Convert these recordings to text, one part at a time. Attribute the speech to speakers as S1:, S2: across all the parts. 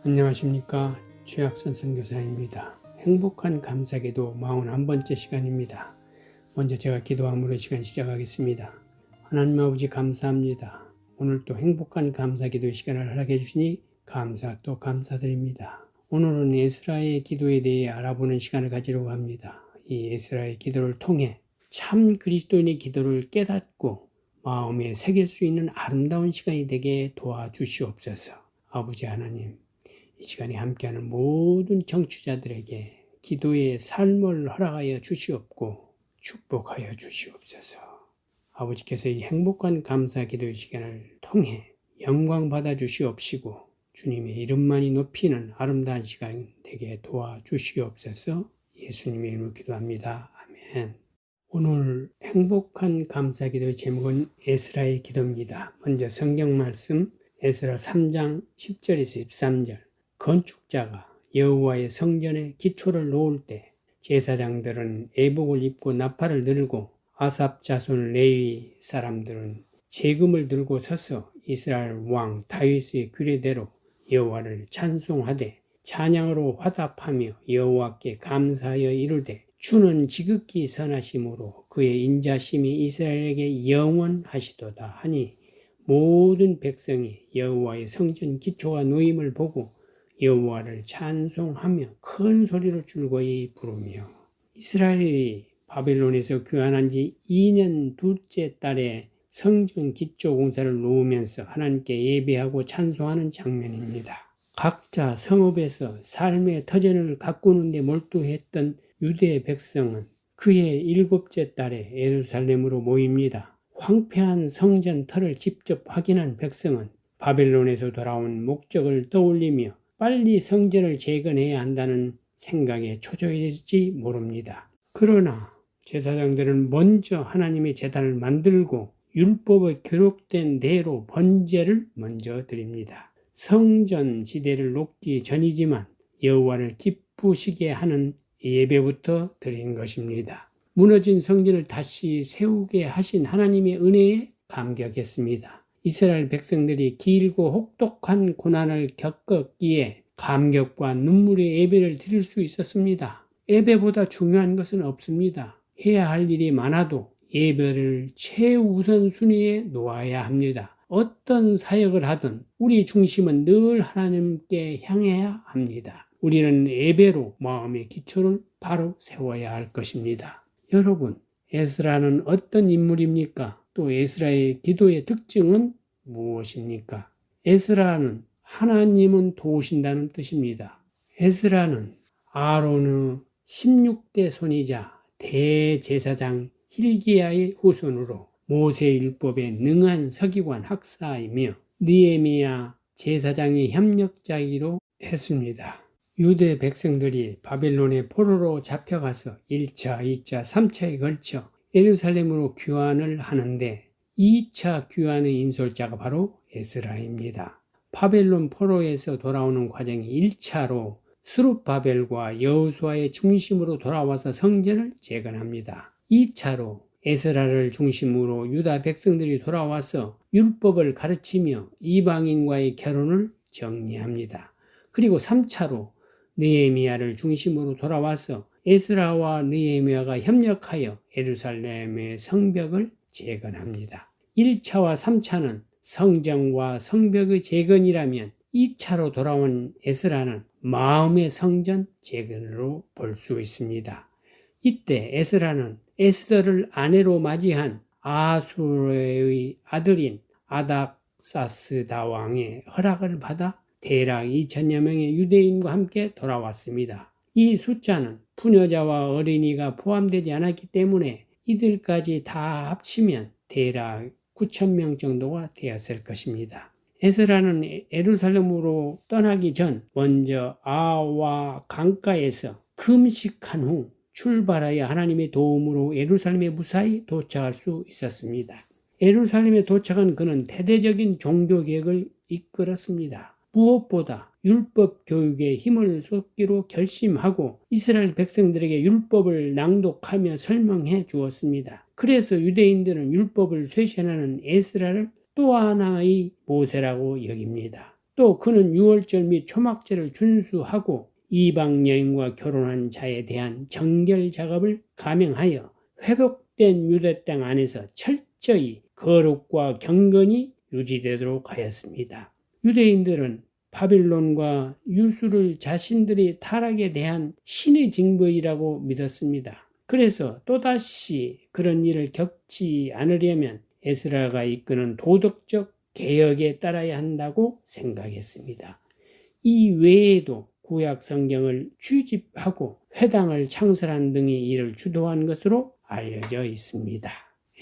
S1: 안녕하십니까. 최학선 선교사입니다. 행복한 감사기도 41번째 시간입니다. 먼저 제가 기도함으로 시간 시작하겠습니다. 하나님 아버지 감사합니다. 오늘 또 행복한 감사기도의 시간을 허락해 주시니 감사 또 감사드립니다. 오늘은 에스라의 기도에 대해 알아보는 시간을 가지려고 합니다. 이 에스라의 기도를 통해 참 그리스도인의 기도를 깨닫고 마음에 새길 수 있는 아름다운 시간이 되게 도와주시옵소서. 아버지 하나님, 이 시간에 함께하는 모든 청취자들에게 기도의 삶을 허락하여 주시옵고 축복하여 주시옵소서. 아버지께서 이 행복한 감사 기도의 시간을 통해 영광 받아 주시옵시고 주님의 이름만이 높이는 아름다운 시간 되게 도와주시옵소서. 예수님의 이름으로 기도합니다. 아멘. 오늘 행복한 감사 기도의 제목은 에스라의 기도입니다. 먼저 성경 말씀 에스라 3장 10절에서 13절. 건축자가 여호와의 성전에 기초를 놓을 때 제사장들은 애복을 입고 나팔을 들고 아삽 자손 레위 사람들은 제금을 들고 서서 이스라엘 왕 다윗의 규례대로 여호와를 찬송하되 찬양으로 화답하며 여호와께 감사하여 이르되 주는 지극히 선하심으로 그의 인자심이 이스라엘에게 영원하시도다 하니 모든 백성이 여호와의 성전 기초가 놓임을 보고 여호와를 찬송하며 큰 소리로 즐거이 부르며 이스라엘이 바벨론에서 귀환한 지 2년 둘째 달에 성전 기초 공사를 놓으면서 하나님께 예배하고 찬송하는 장면입니다. 각자 성읍에서 삶의 터전을 가꾸는 데 몰두했던 유대 백성은 그해 7째 달에 예루살렘으로 모입니다. 황폐한 성전 터를 직접 확인한 백성은 바벨론에서 돌아온 목적을 떠올리며 빨리 성전을 재건해야 한다는 생각에 초조해질지 모릅니다. 그러나 제사장들은 먼저 하나님의 제단을 만들고 율법에 기록된 대로 번제를 먼저 드립니다. 성전 지대를 놓기 전이지만 여호와를 기쁘시게 하는 예배부터 드린 것입니다. 무너진 성전을 다시 세우게 하신 하나님의 은혜에 감격했습니다. 이스라엘 백성들이 길고 혹독한 고난을 겪었기에 감격과 눈물의 예배를 드릴 수 있었습니다. 예배보다 중요한 것은 없습니다. 해야 할 일이 많아도 예배를 최우선 순위에 놓아야 합니다. 어떤 사역을 하든 우리 중심은 늘 하나님께 향해야 합니다. 우리는 예배로 마음의 기초를 바로 세워야 할 것입니다. 여러분, 에스라는 어떤 인물입니까? 또 에스라의 기도의 특징은 무엇입니까? 에스라는 하나님은 도우신다는 뜻입니다. 에스라는 아론의 16대 손이자 대제사장 hil기야의 후손으로 모세율법에 능한 서기관 학사이며 느헤미야 제사장의 협력자이기도 했습니다. 유대 백성들이 바벨론의 포로로 잡혀가서 1차, 2차, 3차에 걸쳐 예루살렘으로 귀환을 하는데 2차 귀환의 인솔자가 바로 에스라입니다. 바벨론 포로에서 돌아오는 과정이 1차로 스룹바벨과 여호수아의 중심으로 돌아와서 성전을 재건합니다. 2차로 에스라를 중심으로 유다 백성들이 돌아와서 율법을 가르치며 이방인과의 결혼을 정리합니다. 그리고 3차로 느헤미야를 중심으로 돌아와서 에스라와 느헤미야가 협력하여 예루살렘의 성벽을 재건합니다. 1차와 3차는 성전과 성벽의 재건이라면 2차로 돌아온 에스라는 마음의 성전 재건으로 볼 수 있습니다. 이때 에스라는 에스더를 아내로 맞이한 아수르의 아들인 아닥사스다 왕의 허락을 받아 대략 2천여 명의 유대인과 함께 돌아왔습니다. 이 숫자는 푸녀자와 어린이가 포함되지 않았기 때문에 이들까지 다 합치면 대략 9,000명 정도가 되었을 것입니다. 에스라는 예루살렘으로 떠나기 전 먼저 아와 강가에서 금식한 후 출발하여 하나님의 도움으로 예루살렘에 무사히 도착할 수 있었습니다. 예루살렘에 도착한 그는 대대적인 종교개혁을 이끌었습니다. 무엇보다 율법 교육에 힘을 쏟기로 결심하고 이스라엘 백성들에게 율법을 낭독하며 설명해 주었습니다. 그래서 유대인들은 율법을 쇄신하는 에스라를 또 하나의 모세라고 여깁니다. 또 그는 유월절 및 초막절을 준수하고 이방 여인과 결혼한 자에 대한 정결 작업을 감행하여 회복된 유대 땅 안에서 철저히 거룩과 경건이 유지되도록 하였습니다. 유대인들은 바빌론과 유수를 자신들의 타락에 대한 신의 징벌이라고 믿었습니다. 그래서 또다시 그런 일을 겪지 않으려면 에스라가 이끄는 도덕적 개혁에 따라야 한다고 생각했습니다. 이 외에도 구약 성경을 취집하고 회당을 창설한 등의 일을 주도한 것으로 알려져 있습니다.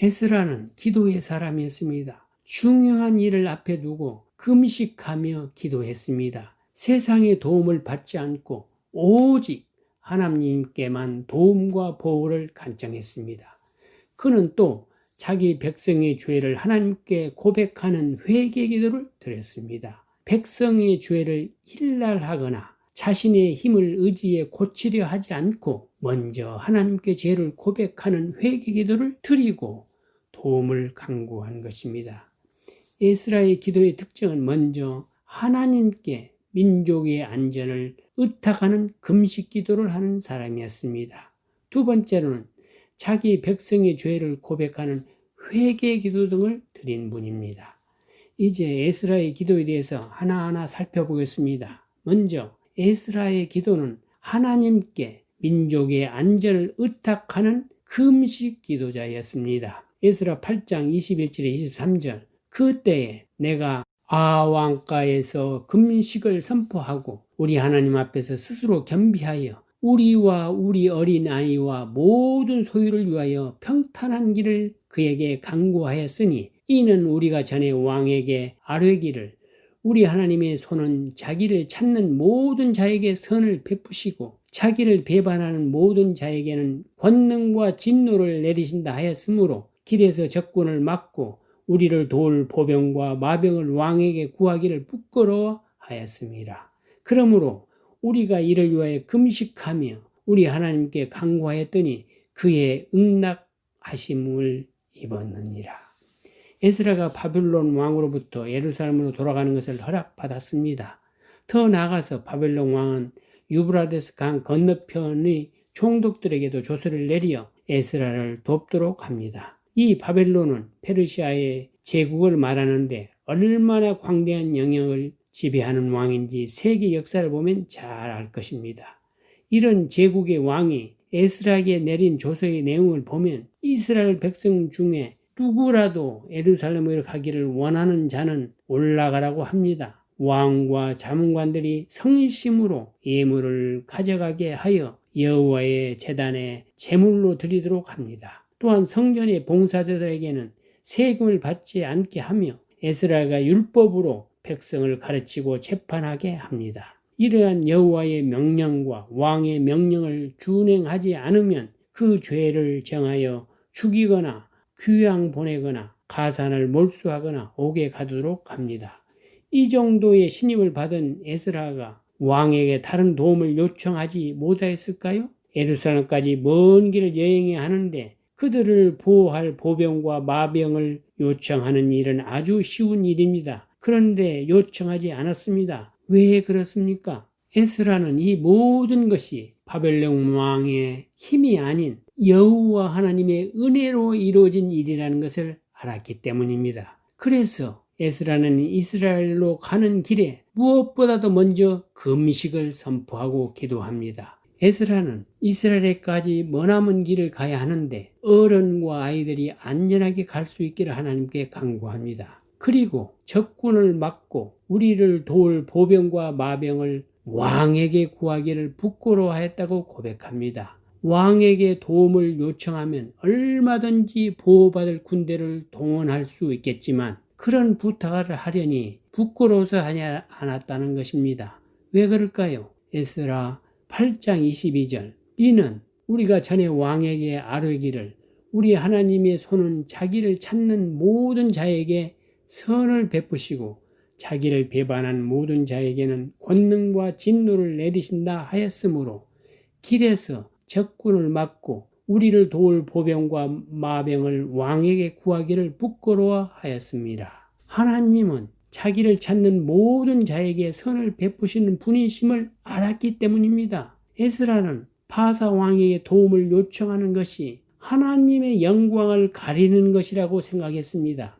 S1: 에스라는 기도의 사람이었습니다. 중요한 일을 앞에 두고 금식하며 기도했습니다. 세상의 도움을 받지 않고 오직 하나님께만 도움과 보호를 간청했습니다. 그는 또 자기 백성의 죄를 하나님께 고백하는 회개 기도를 드렸습니다. 백성의 죄를 힐랄하거나 자신의 힘을 의지해 고치려 하지 않고 먼저 하나님께 죄를 고백하는 회개 기도를 드리고 도움을 간구한 것입니다. 에스라의 기도의 특징은 먼저 하나님께 민족의 안전을 의탁하는 금식 기도를 하는 사람이었습니다. 두 번째로는 자기 백성의 죄를 고백하는 회개 기도 등을 드린 분입니다. 이제 에스라의 기도에 대해서 하나하나 살펴보겠습니다. 먼저 에스라의 기도는 하나님께 민족의 안전을 의탁하는 금식 기도자였습니다. 에스라 8장 21절에 23절 그때에 내가 아왕가에서 금식을 선포하고 우리 하나님 앞에서 스스로 겸비하여 우리와 우리 어린아이와 모든 소유를 위하여 평탄한 길을 그에게 간구하였으니 이는 우리가 전에 왕에게 아뢰기를 우리 하나님의 손은 자기를 찾는 모든 자에게 선을 베푸시고 자기를 배반하는 모든 자에게는 권능과 진노를 내리신다 하였으므로 길에서 적군을 막고 우리를 도울 보병과 마병을 왕에게 구하기를 부끄러워하였습니다. 그러므로 우리가 이를 위하여 금식하며 우리 하나님께 간구하였더니 그의 응답하심을 입었느니라. 에스라가 바빌론 왕으로부터 예루살렘으로 돌아가는 것을 허락받았습니다. 더 나아가서 바빌론 왕은 유브라데스 강 건너편의 총독들에게도 조서를 내려 에스라를 돕도록 합니다. 이 바벨론은 페르시아의 제국을 말하는데 얼마나 광대한 영향을 지배하는 왕인지 세계 역사를 보면 잘 알 것입니다. 이런 제국의 왕이 에스라에게 내린 조서의 내용을 보면 이스라엘 백성 중에 누구라도 예루살렘으로 가기를 원하는 자는 올라가라고 합니다. 왕과 자문관들이 성심으로 예물을 가져가게 하여 여호와의 제단에 제물로 드리도록 합니다. 또한 성전의 봉사자들에게는 세금을 받지 않게 하며 에스라가 율법으로 백성을 가르치고 재판하게 합니다. 이러한 여호와의 명령과 왕의 명령을 준행하지 않으면 그 죄를 정하여 죽이거나 귀양 보내거나 가산을 몰수하거나 옥에 가두도록 합니다. 이 정도의 신임을 받은 에스라가 왕에게 다른 도움을 요청하지 못하였을까요? 예루살렘까지 먼 길을 여행해야 하는데 그들을 보호할 보병과 마병을 요청하는 일은 아주 쉬운 일입니다. 그런데 요청하지 않았습니다. 왜 그렇습니까? 에스라는 이 모든 것이 바벨론 왕의 힘이 아닌 여호와 하나님의 은혜로 이루어진 일이라는 것을 알았기 때문입니다. 그래서 에스라는 이스라엘로 가는 길에 무엇보다도 먼저 금식을 선포하고 기도합니다. 에스라는 이스라엘까지 머나먼 길을 가야 하는데 어른과 아이들이 안전하게 갈 수 있기를 하나님께 간구합니다. 그리고 적군을 막고 우리를 도울 보병과 마병을 왕에게 구하기를 부끄러워했다고 고백합니다. 왕에게 도움을 요청하면 얼마든지 보호받을 군대를 동원할 수 있겠지만 그런 부탁을 하려니 부끄러워서 하지 않았다는 것입니다. 왜 그럴까요? 에스라 8장 22절 이는 우리가 전에 왕에게 아뢰기를 우리 하나님의 손은 자기를 찾는 모든 자에게 선을 베푸시고 자기를 배반한 모든 자에게는 권능과 진노를 내리신다 하였으므로 길에서 적군을 막고 우리를 도울 보병과 마병을 왕에게 구하기를 부끄러워하였습니다. 하나님은 자기를 찾는 모든 자에게 선을 베푸시는 분이심을 알았기 때문입니다. 에스라는 바사 왕에게 도움을 요청하는 것이 하나님의 영광을 가리는 것이라고 생각했습니다.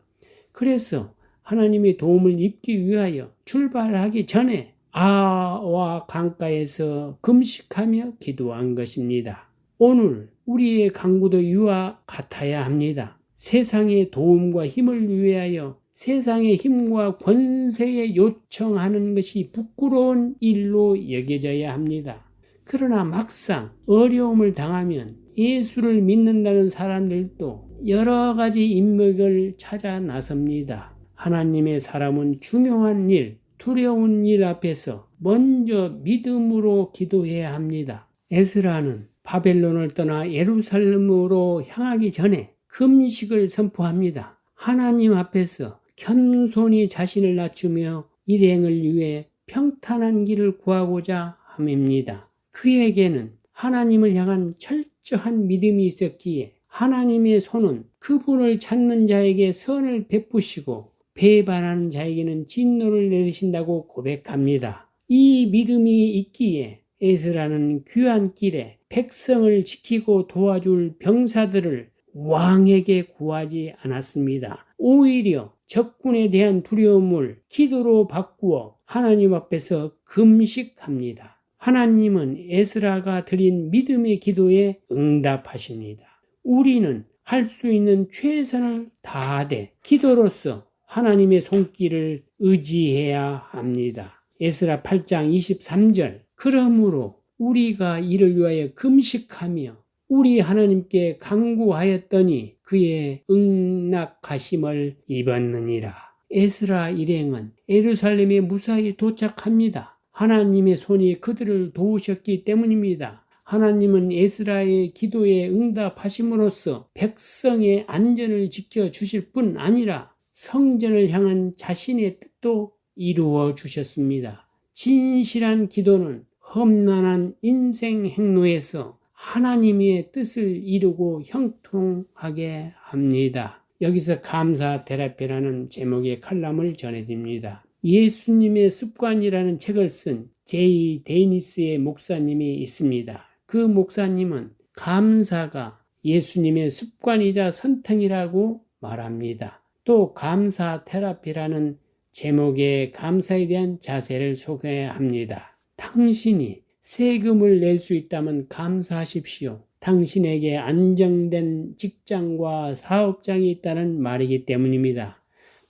S1: 그래서 하나님의 도움을 입기 위하여 출발하기 전에 아와 강가에서 금식하며 기도한 것입니다. 오늘 우리의 강구도 이와 같아야 합니다. 세상의 도움과 힘을 위하여 세상의 힘과 권세에 요청하는 것이 부끄러운 일로 여겨져야 합니다. 그러나 막상 어려움을 당하면 예수를 믿는다는 사람들도 여러 가지 인맥을 찾아 나섭니다. 하나님의 사람은 중요한 일, 두려운 일 앞에서 먼저 믿음으로 기도해야 합니다. 에스라는 바벨론을 떠나 예루살렘으로 향하기 전에 금식을 선포합니다. 하나님 앞에서 겸손히 자신을 낮추며 일행을 위해 평탄한 길을 구하고자 함입니다. 그에게는 하나님을 향한 철저한 믿음이 있었기에 하나님의 손은 그분을 찾는 자에게 선을 베푸시고 배반하는 자에게는 진노를 내리신다고 고백합니다. 이 믿음이 있기에 에스라는 귀한 길에 백성을 지키고 도와줄 병사들을 왕에게 구하지 않았습니다. 오히려 적군에 대한 두려움을 기도로 바꾸어 하나님 앞에서 금식합니다. 하나님은 에스라가 드린 믿음의 기도에 응답하십니다. 우리는 할 수 있는 최선을 다하되 기도로서 하나님의 손길을 의지해야 합니다. 에스라 8장 23절 그러므로 우리가 이를 위하여 금식하며 우리 하나님께 간구하였더니 그의 응낙하심을 입었느니라. 에스라 일행은 예루살렘에 무사히 도착합니다. 하나님의 손이 그들을 도우셨기 때문입니다. 하나님은 에스라의 기도에 응답하심으로써 백성의 안전을 지켜주실 뿐 아니라 성전을 향한 자신의 뜻도 이루어 주셨습니다. 진실한 기도는 험난한 인생 행로에서 하나님의 뜻을 이루고 형통하게 합니다. 여기서 감사 테라피라는 제목의 칼럼을 전해드립니다. 예수님의 습관이라는 책을 쓴 제이 데이니스의 목사님이 있습니다. 그 목사님은 감사가 예수님의 습관이자 선택이라고 말합니다. 또 감사 테라피라는 제목의 감사에 대한 자세를 소개합니다. 당신이 세금을 낼 수 있다면 감사하십시오. 당신에게 안정된 직장과 사업장이 있다는 말이기 때문입니다.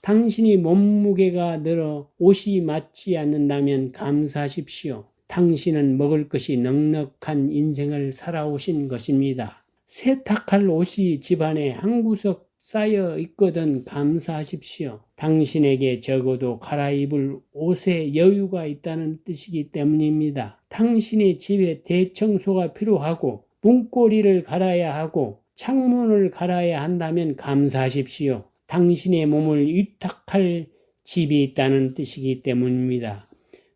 S1: 당신이 몸무게가 늘어 옷이 맞지 않는다면 감사하십시오. 당신은 먹을 것이 넉넉한 인생을 살아오신 것입니다. 세탁할 옷이 집안에 한 구석 쌓여 있거든 감사하십시오. 당신에게 적어도 갈아입을 옷에 여유가 있다는 뜻이기 때문입니다. 당신의 집에 대청소가 필요하고 문고리를 갈아야 하고 창문을 갈아야 한다면 감사하십시오. 당신의 몸을 위탁할 집이 있다는 뜻이기 때문입니다.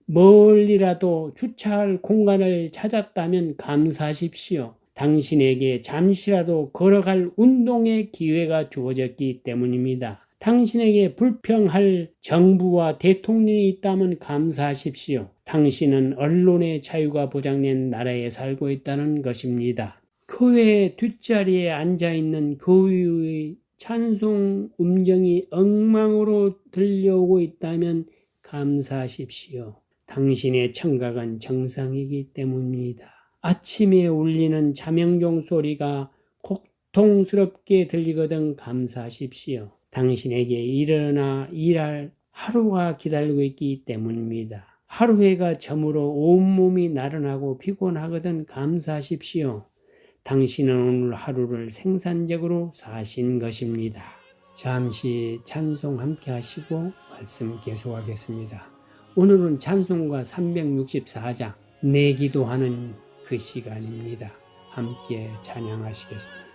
S1: 멀리라도 주차할 공간을 찾았다면 감사하십시오. 당신에게 잠시라도 걸어갈 운동의 기회가 주어졌기 때문입니다. 당신에게 불평할 정부와 대통령이 있다면 감사하십시오. 당신은 언론의 자유가 보장된 나라에 살고 있다는 것입니다. 교회 뒷자리에 앉아있는 교회의 찬송 음정이 엉망으로 들려오고 있다면 감사하십시오. 당신의 청각은 정상이기 때문입니다. 아침에 울리는 자명종 소리가 고통스럽게 들리거든 감사하십시오. 당신에게 일어나 일할 하루가 기다리고 있기 때문입니다. 하루해가 저물어 온몸이 나른하고 피곤하거든 감사하십시오. 당신은 오늘 하루를 생산적으로 사신 것입니다. 잠시 찬송 함께 하시고 말씀 계속하겠습니다. 오늘은 찬송가 364장 내 기도하는 그 시간입니다. 함께 찬양하시겠습니다.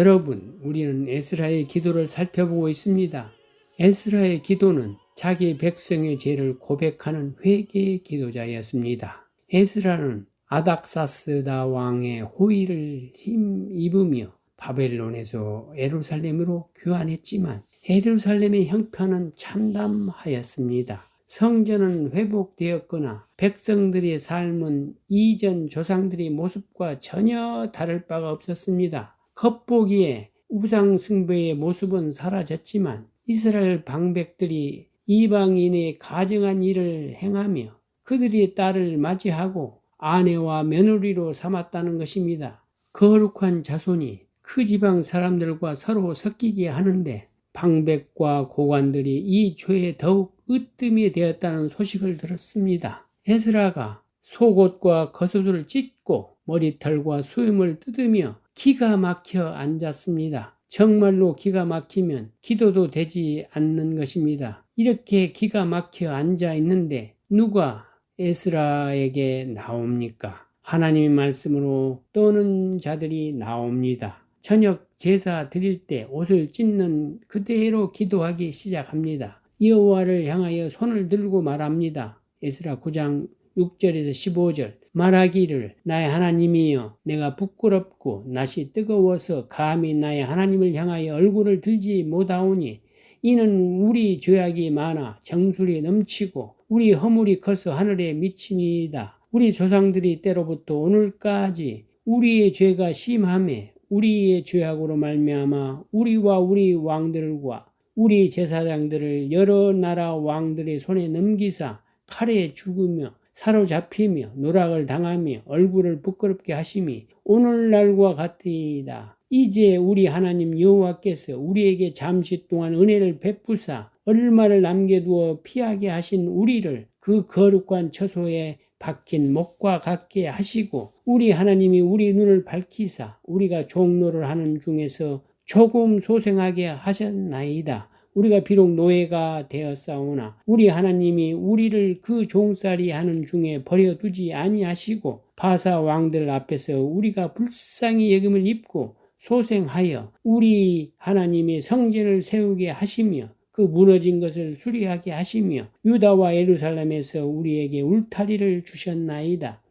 S1: 여러분, 우리는 에스라의 기도를 살펴보고 있습니다. 에스라의 기도는 자기 백성의 죄를 고백하는 회개의 기도자였습니다. 에스라는 아닥사스다 왕의 호의를 힘입으며 바벨론에서 예루살렘으로 귀환했지만 예루살렘의 형편은 참담하였습니다. 성전은 회복되었거나 백성들의 삶은 이전 조상들의 모습과 전혀 다를 바가 없었습니다. 겉보기에 우상 숭배의 모습은 사라졌지만 이스라엘 방백들이 이방인의 가증한 일을 행하며 그들이 딸을 맞이하고 아내와 며느리로 삼았다는 것입니다. 거룩한 자손이 그 지방 사람들과 서로 섞이게 하는데 방백과 고관들이 이 죄에 더욱 으뜸이 되었다는 소식을 들었습니다. 에스라가 속옷과 겉옷을 찢고 머리털과 수염을 뜯으며 기가 막혀 앉았습니다. 정말로 기가 막히면 기도도 되지 않는 것입니다. 이렇게 기가 막혀 앉아 있는데 누가 에스라에게 나옵니까? 하나님의 말씀으로 떠는 자들이 나옵니다. 저녁 제사 드릴 때 옷을 찢는 그대로 기도하기 시작합니다. 여호와를 향하여 손을 들고 말합니다. 에스라 9장 6절에서 15절 말하기를 나의 하나님이여 내가 부끄럽고 낯이 뜨거워서 감히 나의 하나님을 향하여 얼굴을 들지 못하오니 이는 우리 죄악이 많아 정술이 넘치고 우리 허물이 커서 하늘에 미치니이다. 우리 조상들이 때로부터 오늘까지 우리의 죄가 심하매 우리의 죄악으로 말미암아 우리와 우리 왕들과 우리 제사장들을 여러 나라 왕들의 손에 넘기사 칼에 죽으며 사로잡히며 노락을 당하며 얼굴을 부끄럽게 하심이 오늘날과 같으이다. 이제 우리 하나님 여호와께서 우리에게 잠시 동안 은혜를 베푸사 얼마를 남겨두어 피하게 하신 우리를 그 거룩한 처소에 박힌 목과 같게 하시고 우리 하나님이 우리 눈을 밝히사 우리가 종로를 하는 중에서 조금 소생하게 하셨나이다. 우리가 비록 노예가 되었사오나 우리 하나님이 우리를 그 종살이 하는 중에 버려두지 아니하시고 바사 왕들 앞에서 우리가 불쌍히 여김을 입고 소생하여 우리 하나님의 성전을 세우게 하시며 그 무너진 것을 수리하게 하시며 유다와 예루살렘에서 우리에게 울타리를 주셨나이다.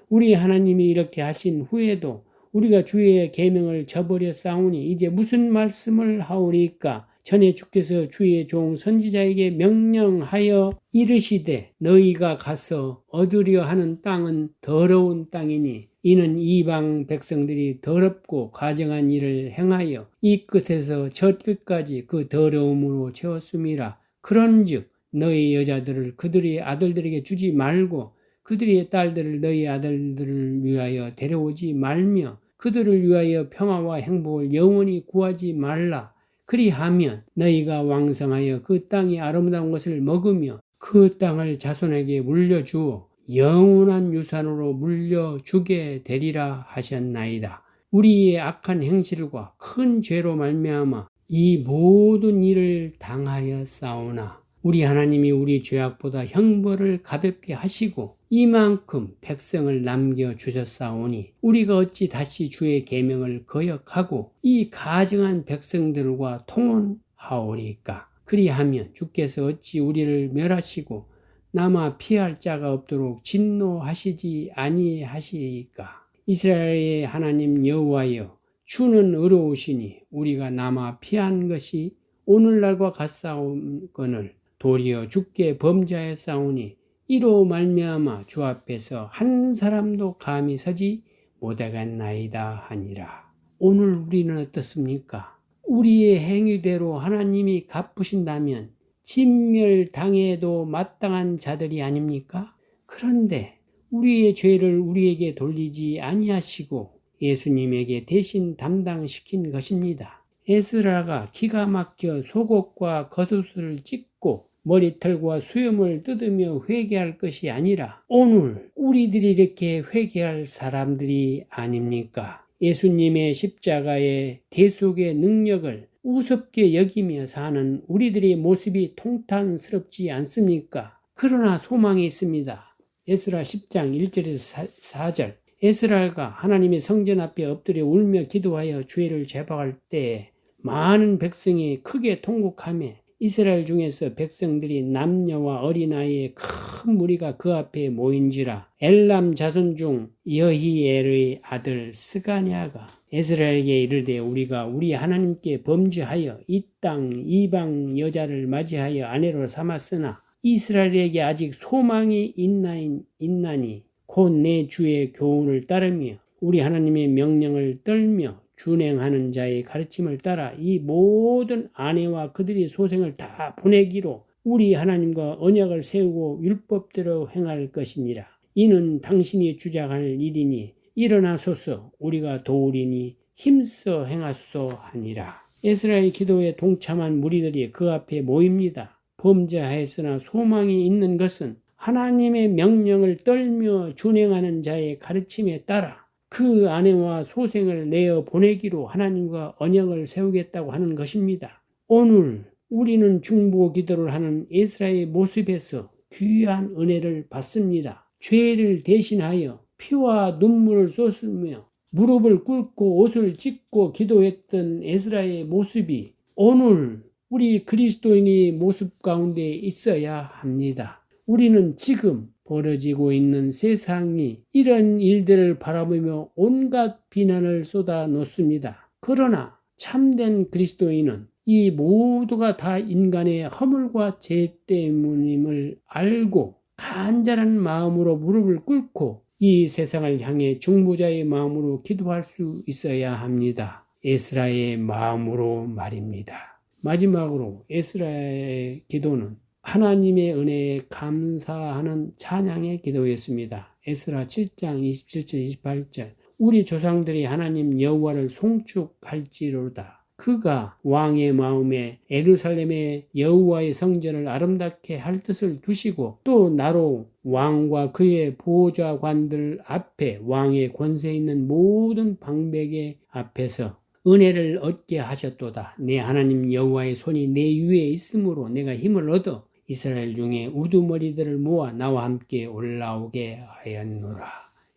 S1: 우리 하나님이 이렇게 하신 후에도 우리가 주의 계명을 저버려 싸우니 이제 무슨 말씀을 하오리까? 전에 주께서 주의 종 선지자에게 명령하여 이르시되 너희가 가서 얻으려 하는 땅은 더러운 땅이니 이는 이방 백성들이 더럽고 가증한 일을 행하여 이 끝에서 저 끝까지 그 더러움으로 채웠음이라. 그런즉 너희 여자들을 그들의 아들들에게 주지 말고 그들의 딸들을 너희 아들들을 위하여 데려오지 말며 그들을 위하여 평화와 행복을 영원히 구하지 말라. 그리하면 너희가 왕성하여 그 땅이 아름다운 것을 먹으며 그 땅을 자손에게 물려주어 영원한 유산으로 물려주게 되리라 하셨나이다. 우리의 악한 행실과 큰 죄로 말미암아 이 모든 일을 당하였사오나 우리 하나님이 우리 죄악보다 형벌을 가볍게 하시고 이만큼 백성을 남겨주셨사오니 우리가 어찌 다시 주의 계명을 거역하고 이 가증한 백성들과 통혼하오리까? 그리하면 주께서 어찌 우리를 멸하시고 남아 피할 자가 없도록 진노하시지 아니하시리까? 이스라엘의 하나님 여호와여, 주는 의로우시니 우리가 남아 피한 것이 오늘날과 같사오거늘 도리어 주께 범죄하였사오니 이로 말미암아 주 앞에서 한 사람도 감히 서지 못하겠나이다 하니라. 오늘 우리는 어떻습니까? 우리의 행위대로 하나님이 갚으신다면 진멸당해도 마땅한 자들이 아닙니까? 그런데 우리의 죄를 우리에게 돌리지 아니하시고 예수님에게 대신 담당시킨 것입니다. 에스라가 기가 막혀 속옷과 겉옷을 찢고 머리털과 수염을 뜯으며 회개할 것이 아니라 오늘 우리들이 이렇게 회개할 사람들이 아닙니까? 예수님의 십자가의 대속의 능력을 우습게 여기며 사는 우리들의 모습이 통탄스럽지 않습니까? 그러나 소망이 있습니다. 에스라 10장 1절에서 4절 에스라가 하나님의 성전 앞에 엎드려 울며 기도하여 죄를 제박할 때에 많은 백성이 크게 통곡하며 이스라엘 중에서 백성들이 남녀와 어린아이의 큰 무리가 그 앞에 모인지라. 엘람 자손 중 여히엘의 아들 스가냐가 에스라엘에게 이르되 우리가 우리 하나님께 범죄하여 이 땅 이방 여자를 맞이하여 아내로 삼았으나 이스라엘에게 아직 소망이 있나니 곧 내 주의 교훈을 따르며 우리 하나님의 명령을 떨며 준행하는 자의 가르침을 따라 이 모든 아내와 그들의 소생을 다 보내기로 우리 하나님과 언약을 세우고 율법대로 행할 것이니라. 이는 당신이 주장할 일이니 일어나소서 우리가 도우리니 힘써 행하소서 하니라. 에스라의 기도에 동참한 무리들이 그 앞에 모입니다. 범죄하였으나 소망이 있는 것은 하나님의 명령을 떨며 준행하는 자의 가르침에 따라 그 아내와 소생을 내어 보내기로 하나님과 언약을 세우겠다고 하는 것입니다. 오늘 우리는 중보 기도를 하는 에스라의 모습에서 귀한 은혜를 받습니다. 죄를 대신하여 피와 눈물을 쏟으며 무릎을 꿇고 옷을 찢고 기도했던 에스라의 모습이 오늘 우리 그리스도인의 모습 가운데 있어야 합니다. 우리는 지금 벌어지고 있는 세상이 이런 일들을 바라보며 온갖 비난을 쏟아 놓습니다. 그러나 참된 그리스도인은 이 모두가 다 인간의 허물과 죄 때문임을 알고 간절한 마음으로 무릎을 꿇고 이 세상을 향해 중보자의 마음으로 기도할 수 있어야 합니다. 에스라의 마음으로 말입니다. 마지막으로 에스라의 기도는 하나님의 은혜에 감사하는 찬양의 기도였습니다. 에스라 7장 27절 28절 우리 조상들이 하나님 여호와를 송축할지로다. 그가 왕의 마음에 예루살렘의 여호와의 성전을 아름답게 할 뜻을 두시고 또 나로 왕과 그의 보좌관들 앞에 왕의 권세 있는 모든 방백의 앞에서 은혜를 얻게 하셨도다. 내 하나님 여호와의 손이 내 위에 있으므로 내가 힘을 얻어 이스라엘 중에 우두머리들을 모아 나와 함께 올라오게 하였노라.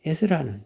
S1: 에스라는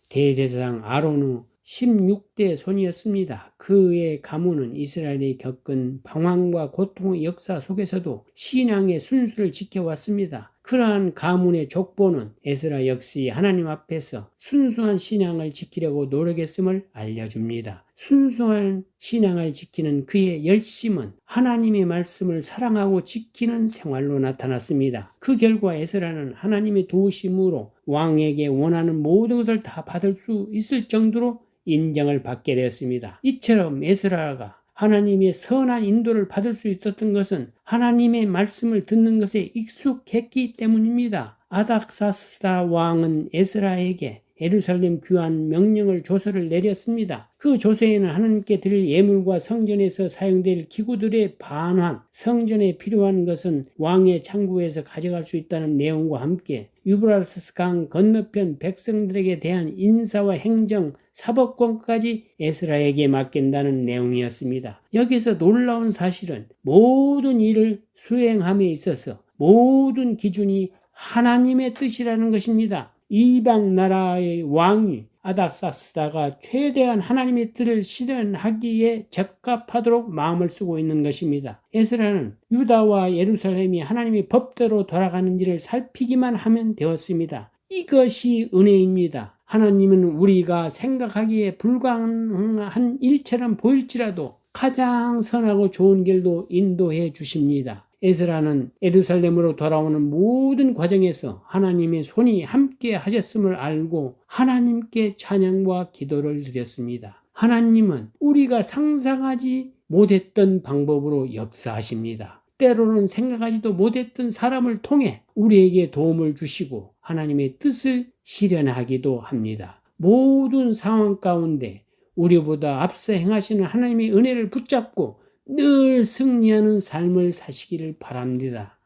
S1: 대제사장 아론의 16대 손이었습니다. 그의 가문은 이스라엘이 겪은 방황과 고통의 역사 속에서도 신앙의 순수를 지켜왔습니다. 그러한 가문의 족보는 에스라 역시 하나님 앞에서 순수한 신앙을 지키려고 노력했음을 알려줍니다. 순수한 신앙을 지키는 그의 열심은 하나님의 말씀을 사랑하고 지키는 생활로 나타났습니다. 그 결과 에스라는 하나님의 도우심으로 왕에게 원하는 모든 것을 다 받을 수 있을 정도로 인정을 받게 되었습니다. 이처럼 에스라가 하나님의 선한 인도를 받을 수 있었던 것은 하나님의 말씀을 듣는 것에 익숙했기 때문입니다. 아닥사스다 왕은 에스라에게 예루살렘 귀환 명령을 조서를 내렸습니다. 그 조서에는 하나님께 드릴 예물과 성전에서 사용될 기구들의 반환, 성전에 필요한 것은 왕의 창고에서 가져갈 수 있다는 내용과 함께 유브라스 강 건너편 백성들에게 대한 인사와 행정, 사법권까지 에스라에게 맡긴다는 내용이었습니다. 여기서 놀라운 사실은 모든 일을 수행함에 있어서 모든 기준이 하나님의 뜻이라는 것입니다. 이방 나라의 왕이 아닥사스다가 최대한 하나님의 뜻을 실현하기에 적합하도록 마음을 쓰고 있는 것입니다. 에스라는 유다와 예루살렘이 하나님의 법대로 돌아가는지를 살피기만 하면 되었습니다. 이것이 은혜입니다. 하나님은 우리가 생각하기에 불가능한 일처럼 보일지라도 가장 선하고 좋은 길도 인도해 주십니다. 에스라는 예루살렘으로 돌아오는 모든 과정에서 하나님의 손이 함께 하셨음을 알고 하나님께 찬양과 기도를 드렸습니다. 하나님은 우리가 상상하지 못했던 방법으로 역사하십니다. 때로는 생각하지도 못했던 사람을 통해 우리에게 도움을 주시고 하나님의 뜻을 실현하기도 합니다. 모든 상황 가운데 우리보다 앞서 행하시는 하나님의 은혜를 붙잡고 늘 승리하는 삶을 사시기를 바랍니다.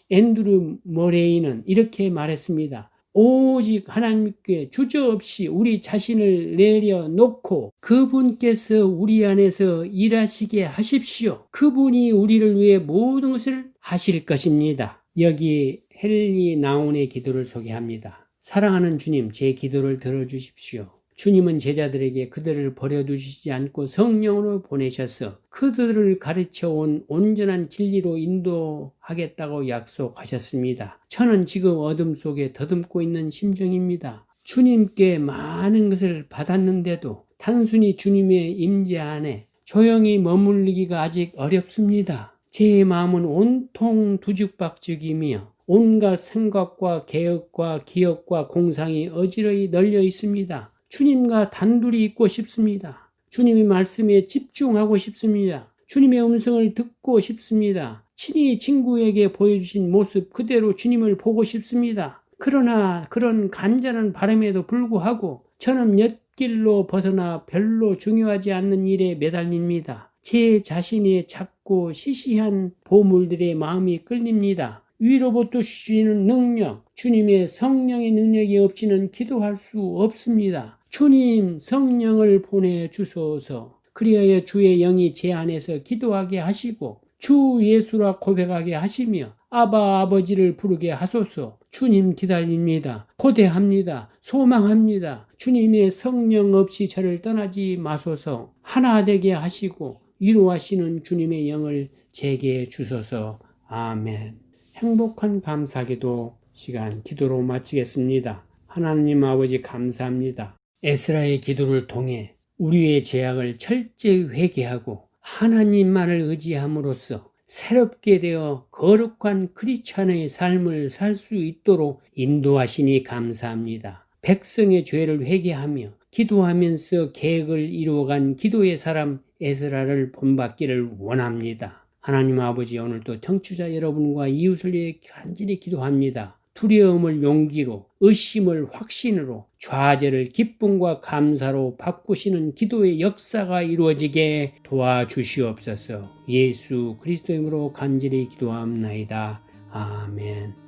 S1: 앤드루 머레이는 이렇게 말했습니다. 오직 하나님께 주저없이 우리 자신을 내려놓고 그분께서 우리 안에서 일하시게 하십시오. 그분이 우리를 위해 모든 것을 하실 것입니다. 여기 헨리 나운의 기도를 소개합니다. 사랑하는 주님, 제 기도를 들어주십시오. 주님은 제자들에게 그들을 버려두시지 않고 성령으로 보내셔서 그들을 가르쳐온 온전한 진리로 인도하겠다고 약속하셨습니다. 저는 지금 어둠 속에 더듬고 있는 심정입니다. 주님께 많은 것을 받았는데도 단순히 주님의 임재 안에 조용히 머물기가 아직 어렵습니다. 제 마음은 온통 두죽박죽이며 온갖 생각과 계획과 기억과 공상이 어지러이 널려 있습니다. 주님과 단둘이 있고 싶습니다. 주님의 말씀에 집중하고 싶습니다. 주님의 음성을 듣고 싶습니다. 친히 친구에게 보여주신 모습 그대로 주님을 보고 싶습니다. 그러나 그런 간절한 바람에도 불구하고 저는 옆길로 벗어나 별로 중요하지 않는 일에 매달립니다. 제 자신의 작고 시시한 보물들의 마음이 끌립니다. 위로부터 주시는 능력, 주님의 성령의 능력이 없이는 기도할 수 없습니다. 주님 성령을 보내주소서. 그리하여 주의 영이 제 안에서 기도하게 하시고 주 예수라 고백하게 하시며 아바 아버지를 부르게 하소서. 주님 기다립니다. 고대합니다. 소망합니다. 주님의 성령 없이 저를 떠나지 마소서. 하나 되게 하시고 위로하시는 주님의 영을 제게 주소서. 아멘. 행복한 감사기도 시간 기도로 마치겠습니다. 하나님 아버지 감사합니다. 에스라의 기도를 통해 우리의 죄악을 철저히 회개하고 하나님만을 의지함으로써 새롭게 되어 거룩한 크리스찬의 삶을 살 수 있도록 인도하시니 감사합니다. 백성의 죄를 회개하며 기도하면서 계획을 이루어간 기도의 사람 에스라를 본받기를 원합니다. 하나님 아버지, 오늘도 청취자 여러분과 이웃을 위해 간절히 기도합니다. 두려움을 용기로, 의심을 확신으로, 좌절을 기쁨과 감사로 바꾸시는 기도의 역사가 이루어지게 도와주시옵소서. 예수 그리스도의 이름으로 간절히 기도합나이다. 아멘.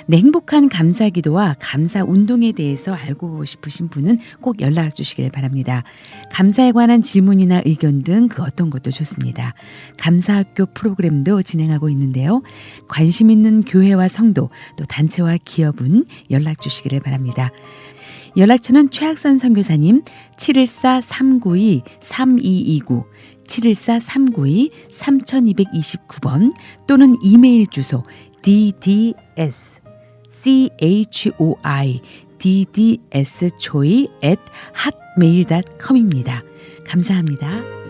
S2: 네, 행복한 감사 기도와 감사 운동에 대해서 알고 싶으신 분은 꼭 연락 주시길 바랍니다. 감사에 관한 질문이나 의견 등 그 어떤 것도 좋습니다. 감사학교 프로그램도 진행하고 있는데요. 관심 있는 교회와 성도 또 단체와 기업은 연락 주시기를 바랍니다. 연락처는 최학선 선교사님 714-392-3229 714-392-3229번 또는 이메일 주소 ddschoy@hotmail.com입니다. 감사합니다.